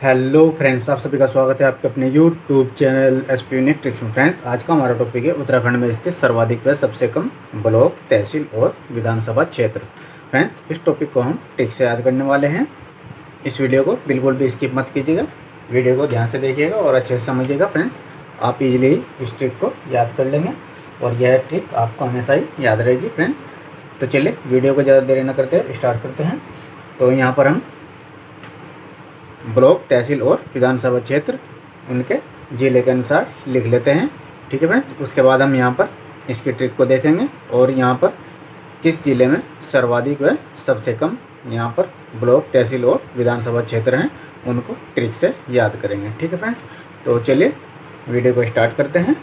Hello friends, आप सभी का स्वागत है आपके अपने YouTube channel SP unique tricks में। फ्रेंड्स, आज का हमारा टॉपिक है उत्तराखंड में स्थित सर्वाधिक व सबसे कम ब्लॉक, तहसील और विधानसभा क्षेत्र। फ्रेंड्स, इस टॉपिक को हम ट्रिक से याद करने वाले हैं। इस वीडियो को बिल्कुल भी स्किप मत कीजिएगा, वीडियो को ध्यान से देखिएगा और अच्छे से समझिएगा। फ्रेंड्स, आप इजीली इस ट्रिक को याद कर लेंगे और यह ट्रिक आपको हमेशा ही याद रहेगी। फ्रेंड्स, तो चलिए वीडियो को ज़्यादा देरी न करते हुए स्टार्ट करते हैं। तो यहाँ पर हम ब्लॉक, तहसील और विधानसभा क्षेत्र उनके ज़िले के अनुसार लिख लेते हैं। ठीक है फ्रेंड्स, उसके बाद हम यहाँ पर इसकी ट्रिक को देखेंगे और यहाँ पर किस ज़िले में सर्वाधिक व सबसे कम यहाँ पर ब्लॉक, तहसील और विधानसभा क्षेत्र हैं उनको ट्रिक से याद करेंगे। ठीक है फ्रेंड्स, तो चलिए वीडियो को स्टार्ट करते हैं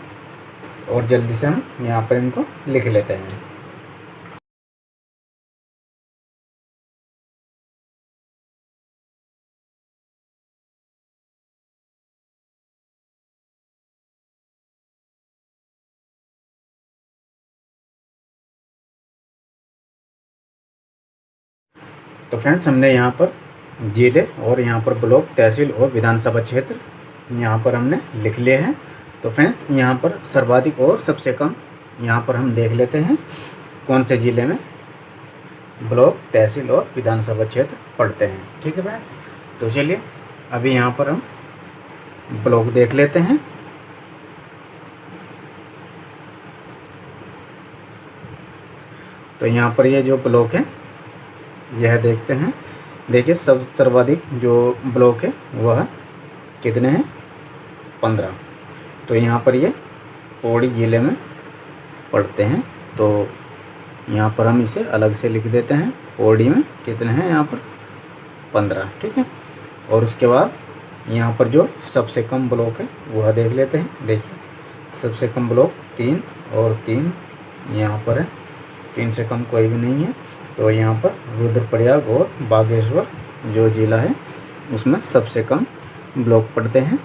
और जल्दी से हम यहाँ पर इनको लिख लेते हैं। तो फ्रेंड्स, हमने यहाँ पर जिले और यहाँ पर ब्लॉक, तहसील और विधानसभा क्षेत्र यहाँ पर हमने लिख लिए हैं। तो फ्रेंड्स, यहाँ पर सर्वाधिक और सबसे कम यहाँ पर हम देख लेते हैं कौन से ज़िले में ब्लॉक, तहसील और विधानसभा क्षेत्र पड़ते हैं। ठीक है फ्रेंड्स, तो चलिए अभी यहाँ पर हम ब्लॉक देख लेते हैं। तो यहाँ पर ये जो ब्लॉक है यह देखते हैं। देखिए, सब सर्वाधिक जो ब्लॉक है वह कितने हैं? 15। तो यहाँ पर ये पौड़ी ज़िले में पड़ते हैं। तो यहाँ पर हम इसे अलग से लिख देते हैं। पौड़ी में कितने हैं? यहाँ पर 15। ठीक है, और उसके बाद यहाँ पर जो सबसे कम ब्लॉक है वह देख लेते हैं। देखिए, सबसे कम ब्लॉक 3 और 3 यहाँ पर है। 3 से कम कोई भी नहीं है। तो यहाँ पर रुद्रप्रयाग और बागेश्वर जो ज़िला है उसमें सबसे कम ब्लॉक पड़ते हैं।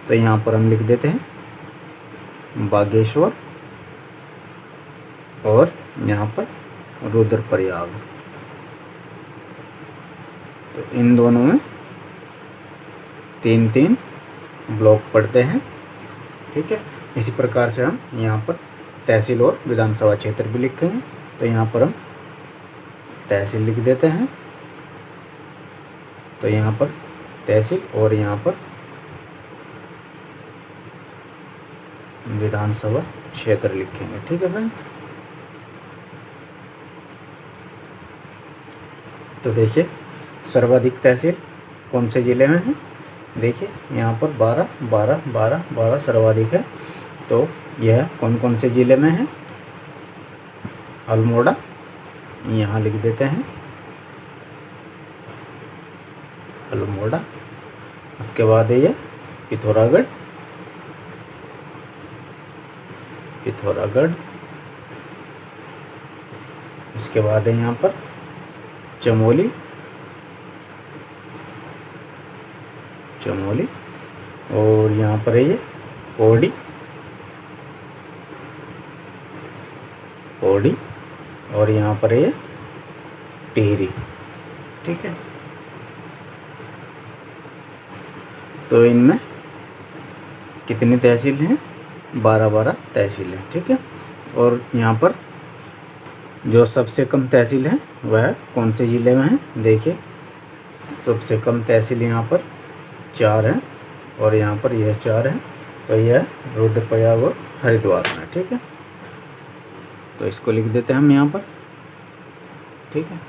तो यहाँ पर हम लिख देते हैं बागेश्वर और यहाँ पर रुद्रप्रयाग। तो इन दोनों में 3-3 ब्लॉक पड़ते हैं। ठीक है, इसी प्रकार से हम यहाँ पर तहसील और विधानसभा क्षेत्र भी लिखेंगे। तो यहाँ पर हम तहसील लिख देते हैं। तो यहाँ पर तहसील और यहाँ पर विधानसभा क्षेत्र लिखेंगे। ठीक है फ्रेंड्स, तो देखिए सर्वाधिक तहसील कौन से ज़िले में है? देखिए यहाँ पर 12 सर्वाधिक है। तो यह कौन कौन से ज़िले में है? अल्मोड़ा यहाँ लिख देते हैं, अल्मोड़ा। उसके बाद है ये पिथौरागढ़, उसके बाद है यहाँ पर चमोली, और यहाँ पर है ये पौड़ी, और यहाँ पर है ये टिहरी। ठीक है, तो इनमें कितनी तहसील हैं? 12 तहसील हैं। ठीक है, और यहाँ पर जो सबसे कम तहसील है वह कौन से ज़िले में है? देखिए, सबसे कम तहसील यहाँ पर 4 है और यहाँ पर यह 4 है। तो यह रुद्रप्रयाग और हरिद्वार में। ठीक है, तो इसको लिख देते हैं हम यहाँ पर। ठीक है,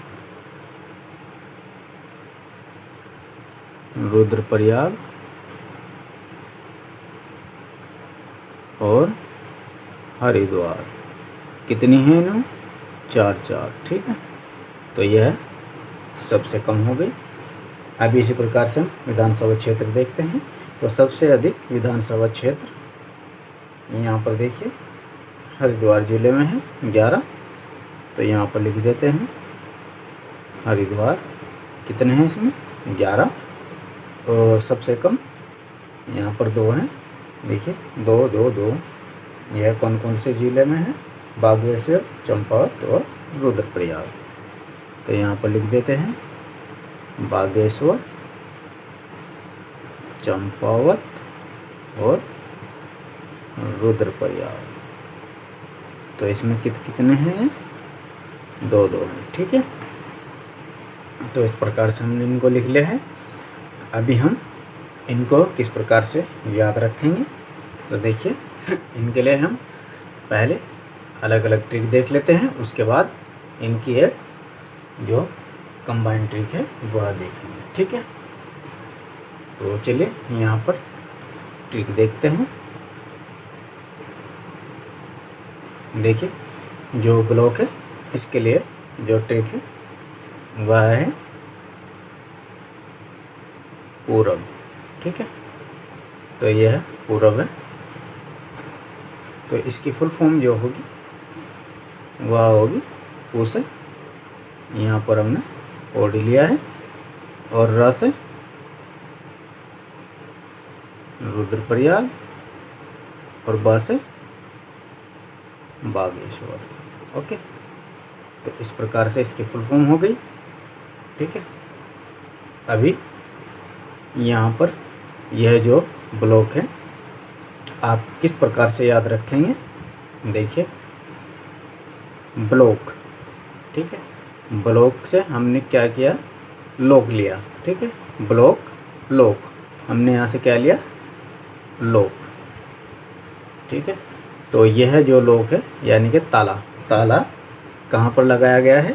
रुद्रप्रयाग और हरिद्वार कितनी है इनमें? 4। ठीक है, तो यह सबसे कम हो गई। अभी इसी प्रकार से हम विधानसभा क्षेत्र देखते हैं। तो सबसे अधिक विधानसभा क्षेत्र यहाँ पर देखिए हरिद्वार ज़िले में है 11। तो यहाँ पर लिख देते हैं हरिद्वार। कितने हैं इसमें? 11। और सबसे कम यहाँ पर 2 हैं। देखिए 2। यह कौन कौन से ज़िले में है? बागेश्वर, चंपावत और रुद्रप्रयाग। तो यहाँ पर लिख देते हैं बागेश्वर चंपावत और रुद्रप्रयाग। तो इसमें कितने हैं? 2-2 हैं। ठीक है, तो इस प्रकार से हमने इनको लिख लिया है। अभी हम इनको किस प्रकार से याद रखेंगे, तो देखिए इनके लिए हम पहले अलग अलग ट्रिक देख लेते हैं, उसके बाद इनकी एक जो कंबाइंड ट्रिक है वह देखेंगे। ठीक है, तो चलिए यहाँ पर ट्रिक देखते हैं। देखिए जो ब्लॉक है इसके लिए जो ट्रिक है वह है पूरब। ठीक है, तो यह है पूरब है। तो इसकी फुल फॉर्म जो होगी वह होगी पू से, यहाँ पर हमने ओडी लिया है, और र से रुद्रप्रयाग, और ब से बागेश्वर। ओके, तो इस प्रकार से इसकी फुल फॉर्म हो गई। ठीक है, अभी यहाँ पर यह जो ब्लॉक है आप किस प्रकार से याद रखेंगे, देखिए ब्लॉक। ठीक है, ब्लॉक से हमने क्या किया, लोक लिया। ठीक है, ब्लॉक लोक, हमने यहाँ से क्या लिया, लोक। ठीक है, तो यह जो लोक है यानी कि ताला, ताला कहाँ पर लगाया गया है,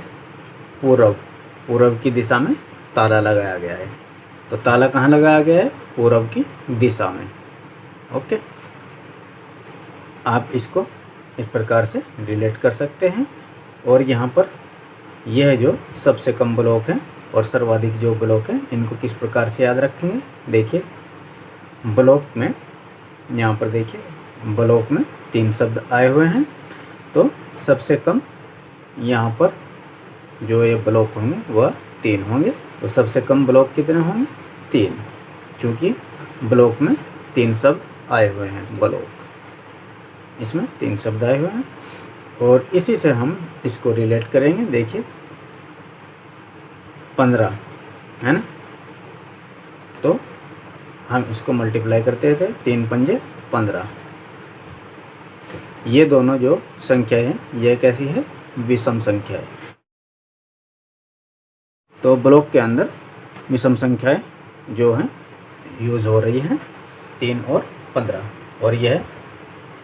पूरब, पूरब की दिशा में ताला लगाया गया है। तो ताला कहाँ लगाया गया है, पूरब की दिशा में। ओके, आप इसको इस प्रकार से रिलेट कर सकते हैं। और यहाँ पर यह जो सबसे कम ब्लॉक है और सर्वाधिक जो ब्लॉक है इनको किस प्रकार से याद रखेंगे, देखिए ब्लॉक में यहाँ पर देखिए ब्लॉक में 3 शब्द आए हुए हैं, तो सबसे कम यहाँ पर जो ये ब्लॉक होंगे वह 3 होंगे। तो सबसे कम ब्लॉक कितने होंगे, 3, चूँकि ब्लॉक में 3 शब्द आए हुए हैं, ब्लॉक इसमें 3 शब्द आए हुए हैं। और इसी से हम इसको रिलेट करेंगे। देखिए 15 है ना, तो हम इसको मल्टीप्लाई करते थे, 3 पंजे 15। ये दोनों जो संख्या है यह कैसी है, विषम संख्या है। तो ब्लॉक के अंदर विषम संख्याएं जो हैं यूज़ हो रही हैं, 3 और 15, और यह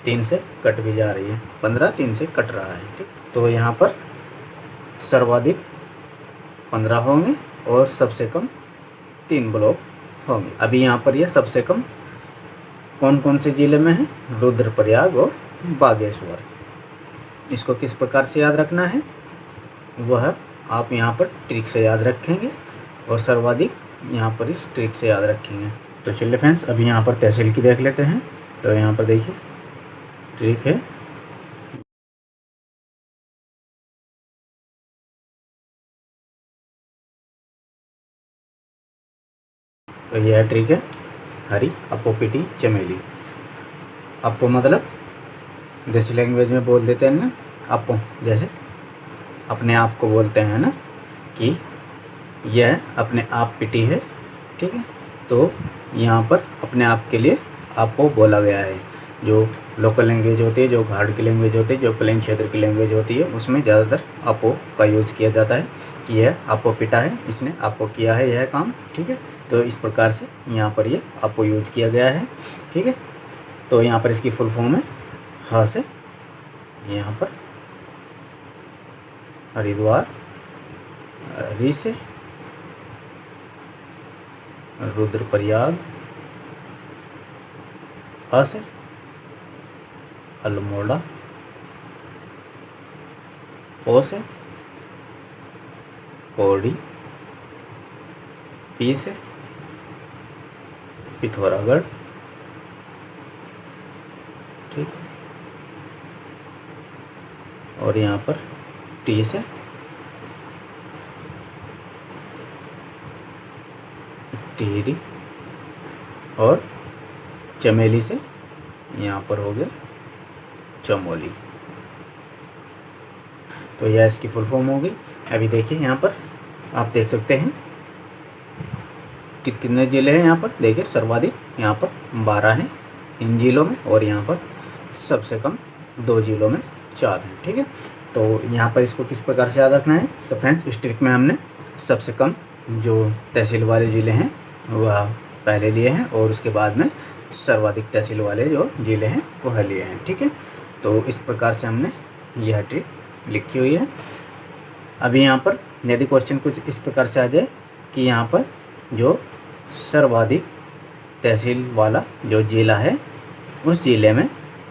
3 से कट भी जा रही है, 15 3 से कट रहा है। ठीक, तो यहाँ पर सर्वाधिक 15 होंगे और सबसे कम 3 ब्लॉक होंगे। अभी यहाँ पर यह सबसे कम कौन कौन से ज़िले में है, रुद्रप्रयाग और बागेश्वर। इसको किस प्रकार से याद रखना है वह आप यहाँ पर ट्रिक से याद रखेंगे, और सर्वाधिक यहाँ पर इस ट्रिक से याद रखेंगे। तो चलिए फ्रेंड्स, अभी यहाँ पर तहसील की देख लेते हैं। तो यहाँ पर देखिए ट्रिक है, तो यह ट्रिक है हरी अप्पो पिटी चमेली। अप्पो मतलब देसी लैंग्वेज में बोल देते हैं ना, अप्पो जैसे अपने आप को बोलते हैं ना कि यह अपने आप पिटी है। ठीक है, तो यहाँ पर अपने आप के लिए अप्पो बोला गया है। जो लोकल लैंग्वेज होती है, जो घाट की लैंग्वेज होती है, जो प्लेन क्षेत्र की लैंग्वेज होती है, उसमें ज़्यादातर अप्पो का यूज़ किया जाता है कि यह अप्पो पिटा है, इसने अप्पो किया है यह काम। ठीक है, तो इस प्रकार से यहाँ पर ये अप्पो यूज किया गया है। ठीक है, तो यहाँ पर इसकी फुल फॉर्म है ह से यहाँ पर हरिद्वार, री से रुद्रप्रयाग, अ से अल्मोड़ा, ओ से पौड़ी, पी से पिथौरागढ़। ठीक, और यहाँ पर टी से टिहरी, और चमेली से यहाँ पर हो गया चमोली। तो यह इसकी फुल फॉर्म होगी। अभी देखिए यहाँ पर आप देख सकते हैं कितने ज़िले हैं। यहाँ पर देखिए सर्वाधिक यहाँ पर 12 है इन जिलों में, और यहाँ पर सबसे कम 2 जिलों में 4 हैं। ठीक है, तो यहाँ पर इसको किस प्रकार से याद रखना है? तो फ्रेंड्स, इस ट्रिक में हमने सबसे कम जो तहसील वाले ज़िले हैं वह पहले लिए हैं, और उसके बाद में सर्वाधिक तहसील वाले जो ज़िले हैं वह लिए हैं। ठीक है, तो इस प्रकार से हमने यह ट्रिक लिखी हुई है। अभी यहाँ पर यदि क्वेश्चन कुछ इस प्रकार से आ जाए कि यहाँ पर जो सर्वाधिक तहसील वाला जो ज़िला है उस ज़िले में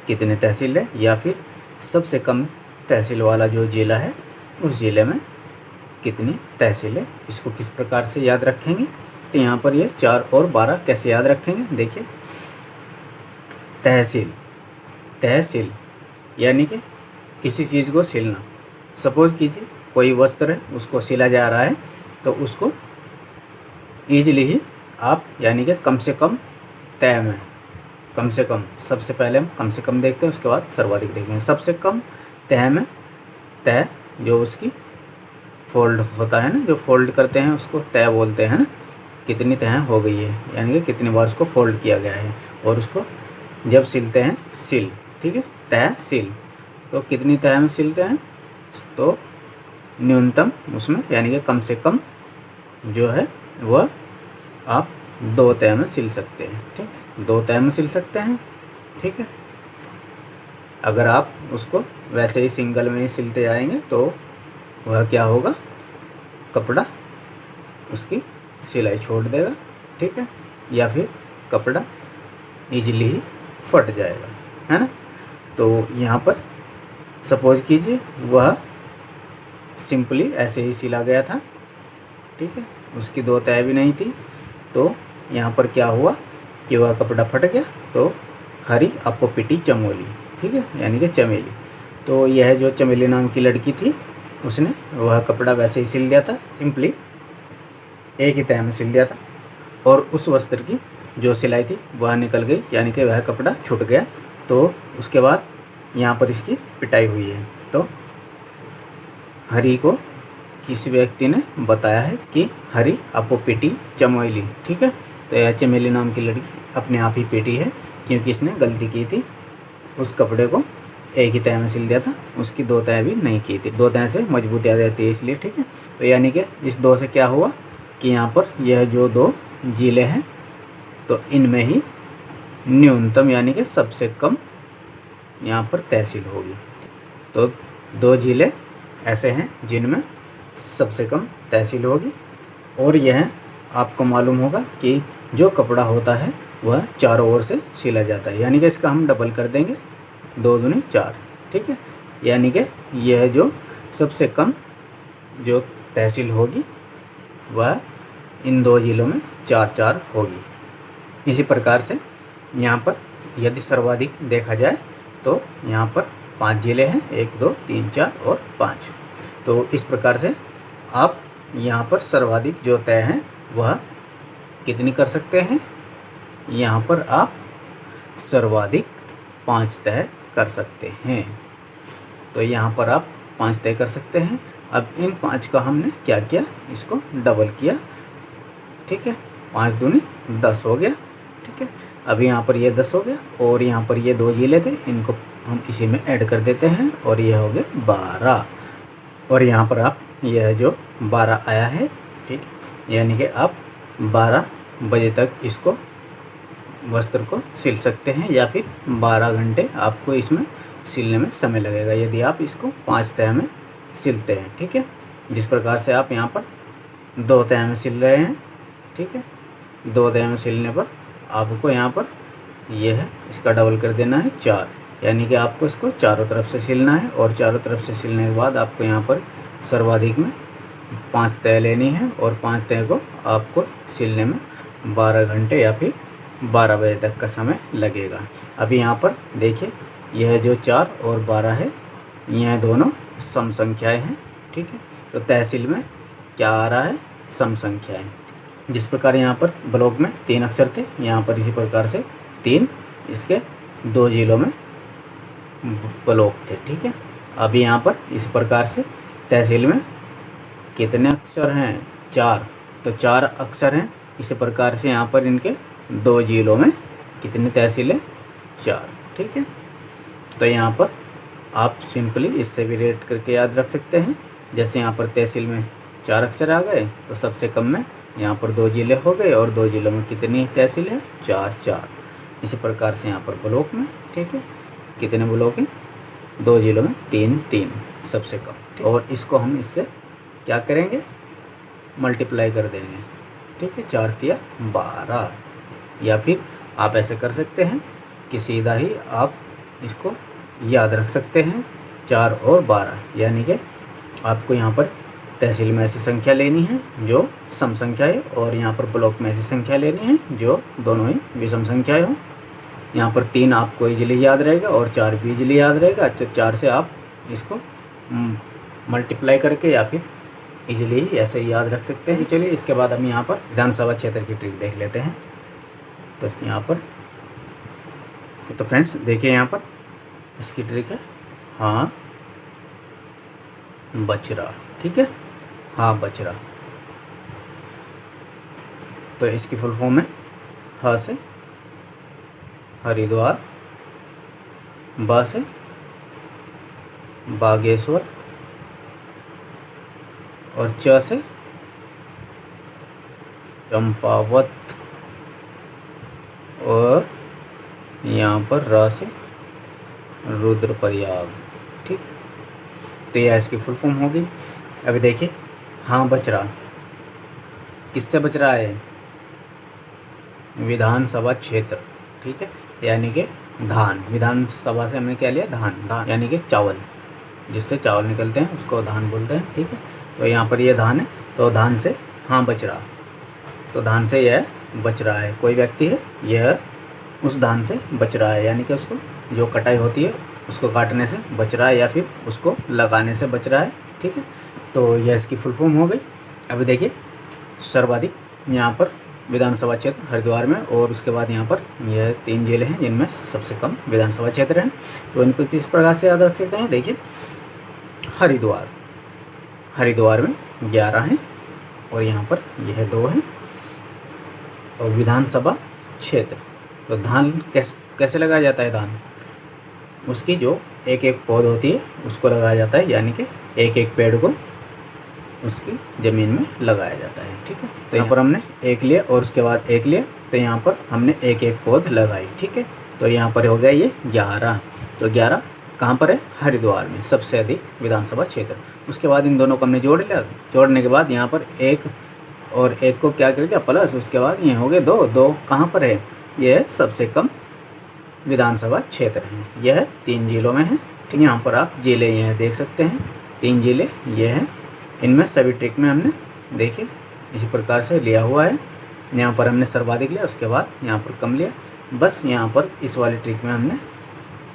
कितने तहसील है, या फिर सबसे कम तहसील वाला जो ज़िला है उस ज़िले में कितनी तहसील है, इसको किस प्रकार से याद रखेंगे? तो यहाँ पर ये 4 और 12 कैसे याद रखेंगे? देखिए, तहसील, तहसील यानी कि किसी चीज़ को सिलना। सपोज़ कीजिए कोई वस्त्र है, उसको सिला जा रहा है, तो उसको ईजिली ही आप यानी कि कम से कम तय में, कम से कम, सबसे पहले हम कम से कम देखते हैं, उसके बाद सर्वाधिक देखेंगे। सबसे कम तय में, तय जो उसकी फोल्ड होता है ना, जो फोल्ड करते हैं उसको तय बोलते हैं ना, कितनी तय हो गई है यानी कि कितनी बार उसको फोल्ड किया गया है, और उसको जब सिलते हैं सिल, ठीक है, तय सिल, तो कितनी तय में सिलते हैं? तो न्यूनतम उसमें यानी कि कम से कम जो है वह आप 2 तय में सिल सकते हैं। ठीक है, 2 तय में सिल सकते हैं। ठीक है, अगर आप उसको वैसे ही सिंगल में ही सिलते जाएंगे तो वह क्या होगा? कपड़ा उसकी सिलाई छोड़ देगा। ठीक है, या फिर कपड़ा इजीली ही फट जाएगा, है ना। तो यहाँ पर सपोज कीजिए वह सिंपली ऐसे ही सिला गया था। ठीक है, उसकी 2 तय भी नहीं थी, तो यहाँ पर क्या हुआ कि वह कपड़ा फट गया। तो हरी आपको पिटी चमोली, ठीक है, यानी कि चमेली। तो यह जो चमेली नाम की लड़की थी उसने वह कपड़ा वैसे ही सिल दिया था, सिंपली एक ही तय में सिल दिया था, और उस वस्त्र की जो सिलाई थी वह निकल गई, यानी कि वह कपड़ा छूट गया। तो उसके बाद यहाँ पर इसकी पिटाई हुई है। तो हरी को किसी व्यक्ति ने बताया है कि हरी आपको पिटी चमेली। ठीक है, तो यह चमेली नाम की लड़की अपने आप ही पिटी है, क्योंकि इसने गलती की थी, उस कपड़े को एक ही तय में सिल दिया था, उसकी 2 तय भी नहीं की थी। 2 तय से मजबूती आ जाती है इसलिए। ठीक है, तो यानी कि इस 2 से क्या हुआ कि यहाँ पर यह जो 2 जिले हैं तो इनमें ही न्यूनतम यानी कि सबसे कम यहाँ पर तहसील होगी। तो 2 जिले ऐसे हैं जिनमें सबसे कम तहसील होगी, और यह आपको मालूम होगा कि जो कपड़ा होता है वह चारों ओर से सिला जाता है, यानी कि इसका हम डबल कर देंगे, 2 दूनी 4। ठीक है, यानी कि यह जो सबसे कम जो तहसील होगी वह इन 2 जिलों में 4-4 होगी। इसी प्रकार से यहाँ पर यदि सर्वाधिक देखा जाए तो यहाँ पर 5 जिले हैं, 1, 2, 3, 4 और 5। तो इस प्रकार से आप यहाँ पर सर्वाधिक जो तय हैं वह कितनी कर सकते हैं? यहाँ पर आप सर्वाधिक 5 तय कर सकते हैं। तो यहाँ पर आप 5 तय कर सकते हैं। अब इन 5 का हमने क्या किया? इसको डबल किया। ठीक है, 5 दूनी 10 हो गया। ठीक है, अब यहाँ पर ये 10 हो गया, और यहाँ पर ये 2 जिले थे, इनको हम इसी में ऐड कर देते हैं, और यह हो गया 12। और यहाँ पर आप यह जो 12 आया है, ठीक, यानी कि आप 12 बजे तक इसको वस्त्र को सिल सकते हैं, या फिर 12 घंटे आपको इसमें सिलने में समय लगेगा यदि आप इसको 5 तय में सिलते हैं। ठीक है, जिस प्रकार से आप यहाँ पर 2 तय में सिल रहे हैं। ठीक है, 2 तय में सिलने पर आपको यहाँ पर यह है इसका डबल कर देना है 4, यानी कि आपको इसको चारों तरफ से सिलना है, और चारों तरफ से सिलने के बाद आपको यहाँ पर सर्वाधिक में 5 तय लेनी है, और 5 तय को आपको सिलने में 12 घंटे या फिर 12 बजे तक का समय लगेगा। अभी यहाँ पर देखिए, यह जो 4 और 12 है, यह दोनों सम संख्याएँ हैं। ठीक है, तो तहसील में क्या आ रहा है? सम संख्याएँ। जिस प्रकार यहाँ पर ब्लॉक में 3 अक्षर थे, यहाँ पर इसी प्रकार से 3 इसके 2 जिलों में ब्लॉक थे। ठीक है, अभी यहाँ पर इस प्रकार से तहसील में कितने अक्षर हैं? 4, तो 4 अक्षर हैं। इसी प्रकार से यहाँ पर इनके 2 जिलों में कितनी तहसीलें? 4। ठीक है, तो यहाँ पर आप सिंपली इससे भी रेट करके याद रख सकते हैं। जैसे यहाँ पर तहसील में 4 अक्षर आ गए तो सबसे कम में यहाँ पर 2 जिले हो गए, और 2 जिलों में कितनी तहसील है? 4। इसी प्रकार से यहाँ पर ब्लॉक में, ठीक है, कितने ब्लॉक हैं? 2 जिलों में 3 सबसे कम। और इसको हम इससे क्या करेंगे? मल्टीप्लाई कर देंगे। ठीक है, 4 तिया 12। या फिर आप ऐसे कर सकते हैं कि सीधा ही आप इसको याद रख सकते हैं 4 और 12, यानी कि आपको यहाँ पर तहसील में ऐसी संख्या लेनी है जो सम संख्या है, और यहाँ पर ब्लॉक में ऐसी संख्या लेनी है जो दोनों ही विषम संख्याएं हो। यहाँ पर 3 आपको इजीली याद रहेगा और 4 भी इजीली याद रहेगा। तो 4 से आप इसको मल्टीप्लाई करके या फिर इजीली ऐसे ही याद रख सकते हैं। चलिए इसके बाद हम यहाँ पर विधानसभा क्षेत्र की ट्रिक देख लेते हैं। तो यहाँ पर तो फ्रेंड्स देखिए, यहाँ पर इसकी ट्रिक है हाँ बचरा। ठीक है, हाँ बचरा। तो इसकी फुल फॉर्म है ह से हरिद्वार, ब से बागेश्वर, और च से चंपावत, और यहाँ पर र से रुद्रप्रयाग। ठीक, तो यह इसकी फुल फॉर्म होगी। अभी देखिए, हाँ बच रहा, किससे बच रहा है? विधानसभा क्षेत्र। ठीक है, यानी कि धान। विधानसभा से हमने क्या लिया? धान यानी कि चावल, जिससे चावल निकलते हैं उसको धान बोलते हैं। ठीक है, तो यहाँ पर ये धान है, तो धान से हाँ बच रहा, तो धान से यह बच रहा है। कोई व्यक्ति है, यह उस धान से बच रहा है, यानी कि उसको जो कटाई होती है उसको काटने से बच रहा है, या फिर उसको लगाने से बच रहा है। ठीक है, तो यह इसकी फुल फॉर्म हो गई। अभी देखिए, सर्वाधिक यहाँ पर विधानसभा क्षेत्र हरिद्वार में, और उसके बाद यहाँ पर यह 3 जिले हैं जिनमें सबसे कम विधानसभा क्षेत्र हैं। तो इनको किस प्रकार से याद रख सकते हैं? देखिए, हरिद्वार में 11 हैं, और यहाँ पर यह 2 हैं। और विधानसभा क्षेत्र, तो धान कैसे लगाया जाता है? धान उसकी जो एक एक पौध होती है उसको लगाया जाता है, यानी कि एक एक पेड़ को उसकी ज़मीन में लगाया जाता है। ठीक है, तो यहाँ पर हमने एक लिया और उसके बाद एक लिया, तो यहाँ पर हमने एक एक पौध लगाई। ठीक है, तो यहाँ पर हो गया ये 11। तो 11 कहाँ पर है? हरिद्वार में, सबसे अधिक विधानसभा क्षेत्र। उसके बाद इन दोनों को हमने जोड़ लिया। जोड़ने के बाद यहाँ पर एक और एक को क्या कर दिया? प्लस। उसके बाद ये हो गए 2 कहाँ पर है? यह सबसे कम विधानसभा क्षेत्र है, यह 3 जिलों में है। ठीक, यहाँ पर आप जिले यह देख सकते हैं, 3 जिले ये हैं। इनमें सभी ट्रिक में हमने देखिए इसी प्रकार से लिया हुआ है। यहाँ पर हमने सर्वाधिक लिया, उसके बाद यहाँ पर कम लिया। बस यहाँ पर इस वाली ट्रिक में हमने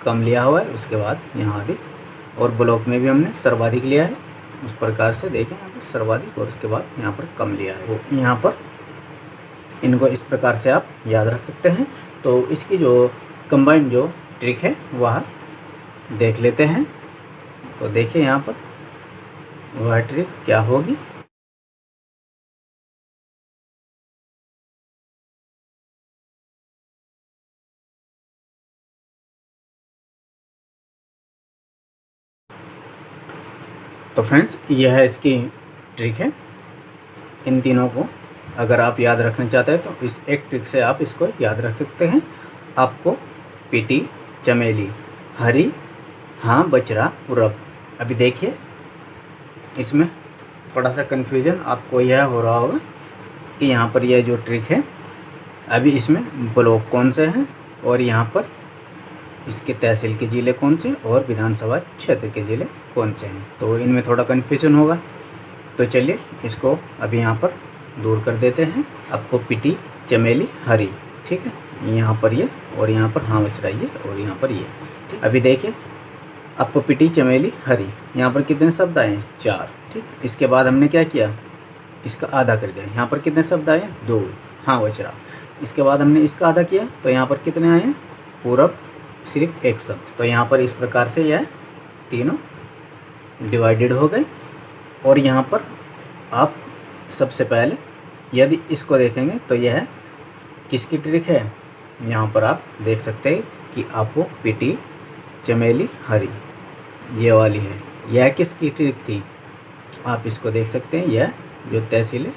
कम लिया हुआ है, उसके बाद यहाँ अधिक, और ब्लॉक में भी हमने सर्वाधिक लिया है। उस प्रकार से देखें, यहाँ पर सर्वाधिक और उसके बाद यहाँ पर कम लिया है। तो यहाँ पर इनको इस प्रकार से आप याद रख सकते हैं। तो इसकी जो कंबाइंड जो ट्रिक है वह देख लेते हैं। तो देखिए यहाँ पर वह ट्रिक क्या होगी। तो फ्रेंड्स, यह है इसकी ट्रिक है। इन तीनों को अगर आप याद रखना चाहते हैं तो इस एक ट्रिक से आप इसको याद रख सकते हैं। आपको पीटी, चमेली, हरी, हाँ बचरा, पूरब। अभी देखिए, इसमें थोड़ा सा कन्फ्यूजन आपको यह हो रहा होगा कि यहाँ पर यह जो ट्रिक है, अभी इसमें ब्लॉक कौन से हैं और यहाँ पर इसके तहसील के ज़िले कौन से और विधानसभा क्षेत्र के ज़िले कौन से हैं, तो इनमें थोड़ा कन्फ्यूजन होगा। तो चलिए इसको अभी यहाँ पर दूर कर देते हैं। आपको पीटी, चमेली, हरी, ठीक है, यहाँ पर ये और यहाँ पर हाँ बच रहा है ये और यहाँ पर ये। ठीक, अभी देखिए आपको पीटी, चमेली, हरी, यहाँ पर कितने शब्द आए हैं? 4। ठीक, इसके बाद हमने क्या किया? इसका आधा कर दिया। यहाँ पर कितने शब्द आए हैं? 2, हाँ बच रहा। इसके बाद हमने इसका आधा किया तो यहाँ पर कितने आए हैं? पूरब सिर्फ 1 शब्द। तो यहाँ पर इस प्रकार से यह तीनों डिवाइडेड हो गए। और यहाँ पर आप सबसे पहले यदि इसको देखेंगे तो यह किसकी ट्रिक है, यहाँ पर आप देख सकते हैं कि आपको पीटी चमेली हरी ये वाली है। यह किसकी ट्रिक थी, आप इसको देख सकते हैं, यह जो तहसील है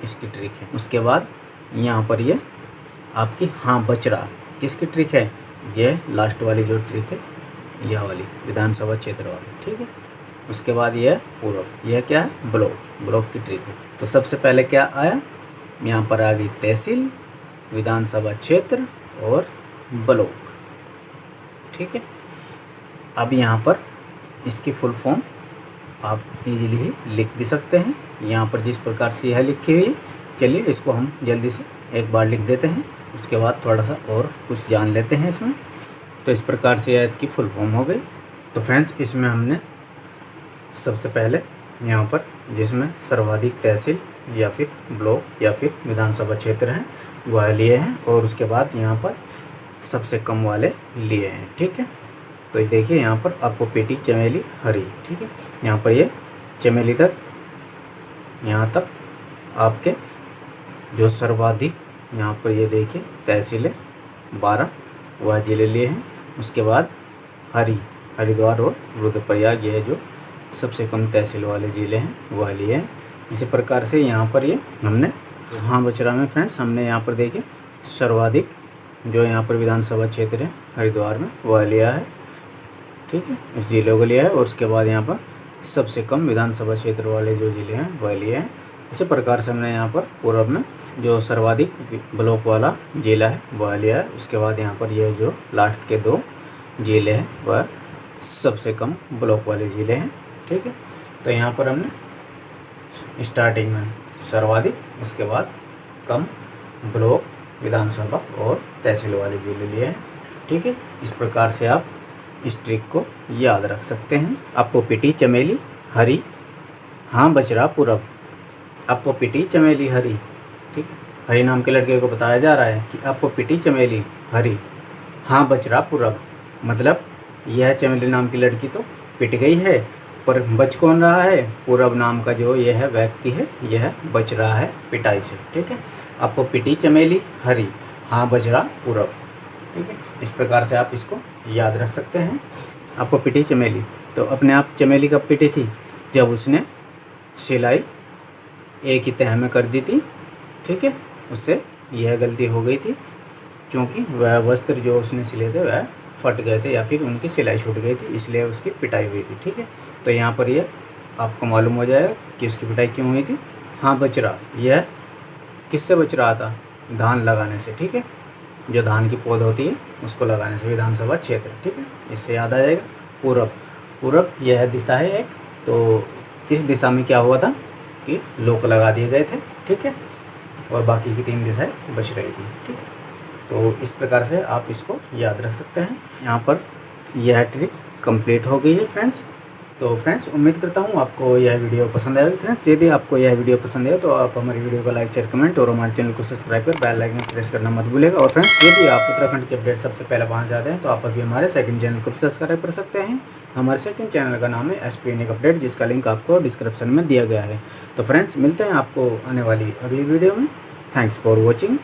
इसकी ट्रिक है। उसके बाद यहाँ पर ये आपकी हाँ बचरा किसकी ट्रिक है, यह लास्ट वाली जो ट्रिक है यह वाली विधानसभा क्षेत्र वाली, ठीक है। उसके बाद यह पूर्व, यह क्या है, ब्लॉक की ट्रिक है। तो सबसे पहले क्या आया, यहाँ पर आ गई तहसील, विधानसभा क्षेत्र और ब्लॉक, ठीक है। अब यहाँ पर इसकी फुल फॉर्म आप इजीली ही लिख भी सकते हैं, यहाँ पर जिस प्रकार से यह लिखी हुई है। चलिए इसको हम जल्दी से एक बार लिख देते हैं, उसके बाद थोड़ा सा और कुछ जान लेते हैं इसमें। तो इस प्रकार से यह इसकी फुल फॉर्म हो गई। तो फ्रेंड्स इसमें हमने सबसे पहले यहाँ पर जिसमें सर्वाधिक तहसील या फिर ब्लॉक या फिर विधानसभा क्षेत्र हैं वह लिए हैं, और उसके बाद यहाँ पर सबसे कम वाले लिए हैं, ठीक है। तो देखिए यहाँ पर आपको पीटी चमेली हरी, ठीक है। यहाँ पर ये चमेली तक, यहाँ तक आपके जो सर्वाधिक यहाँ पर ये देखिए तहसीलें 12 वह जिले लिए हैं। उसके बाद हरिद्वार और रुद्रप्रयाग ये जो सबसे कम तहसील वाले ज़िले हैं वह लिए हैं। इसी प्रकार से यहाँ पर ये हमने हाँ बचरा में फ्रेंड्स हमने यहाँ पर देखिए सर्वाधिक जो यहाँ पर विधानसभा क्षेत्र है हरिद्वार में वह लिया है, ठीक है, उस ज़िले को लिया है। और उसके बाद यहाँ पर सबसे कम विधानसभा क्षेत्र वाले जो ज़िले हैं वह लिए हैं। इसी प्रकार से हमने यहाँ पर पूर्व में जो सर्वाधिक ब्लॉक वाला ज़िला है वह लिया है। उसके बाद यहाँ पर यह जो लास्ट के 2 ज़िले हैं वह सबसे कम ब्लॉक वाले ज़िले हैं, ठीक है। तो यहाँ पर हमने स्टार्टिंग में सर्वाधिक, उसके बाद कम ब्लॉक, विधानसभा और तहसील वाले ज़िले लिए हैं, ठीक है। इस प्रकार से आप इस ट्रिक को याद रख सकते हैं। आपको पीटी चमेली हरी हाँ बचरा पूरब, आपको पीटी चमेली हरी, ठीक है। हरी नाम के लड़के को बताया जा रहा है कि आपको पीटी चमेली हरी हाँ बचरा पूरब, मतलब यह चमेली नाम की लड़की तो पिट गई है, पर बच कौन रहा है, पूरब नाम का जो यह व्यक्ति है यह बच रहा है पिटाई से, ठीक है। आपको पीटी चमेली हरी हाँ बचरा पूरब, ठीक है। इस प्रकार से आप इसको याद रख सकते हैं। आपको पिटी चमेली, तो अपने आप चमेली कब पिटी थी, जब उसने सिलाई एक ही तह में कर दी थी, ठीक है। उससे यह गलती हो गई थी क्योंकि वह वस्त्र जो उसने सिले थे वह फट गए थे या फिर उनकी सिलाई छूट गई थी, इसलिए उसकी पिटाई हुई थी, ठीक है। तो यहाँ पर यह आपको मालूम हो जाएगा कि उसकी पिटाई क्यों हुई थी। हाँ बच रहा, यह किससे बच रहा था, धान लगाने से, ठीक है। जो धान की पौध होती है उसको लगाने से, विधानसभा क्षेत्र, ठीक है। इससे याद आ जाएगा पूरब यह दिशा है एक, तो इस दिशा में क्या हुआ था कि लोक लगा दिए गए थे, ठीक है, और बाकी की 3 दिशाएं बच रही थी, ठीक है। तो इस प्रकार से आप इसको याद रख सकते हैं। यहाँ पर यह ट्रिक कंप्लीट हो गई है फ्रेंड्स। तो फ्रेंड्स उम्मीद करता हूँ आपको यह वीडियो पसंद आएगी। फ्रेंड्स यदि आपको यह वीडियो पसंद है तो आप हमारी वीडियो को लाइक शेयर कमेंट और हमारे चैनल को सब्सक्राइब कर बेल आइकन प्रेस करना मत भूलिएगा। और फ्रेंड्स यदि आप उत्तराखंड के अपडेट सबसे पहले पाना चाहते हैं तो आप अभी हमारे सेकंड चैनल को सब्सक्राइब कर सकते हैं। हमारे सेकंड चैनल का नाम है SP यूनिक अपडेट, जिसका लिंक आपको डिस्क्रिप्शन में दिया गया है। तो फ्रेंड्स मिलते हैं आपको आने वाली अगली वीडियो में। Thanks for watching.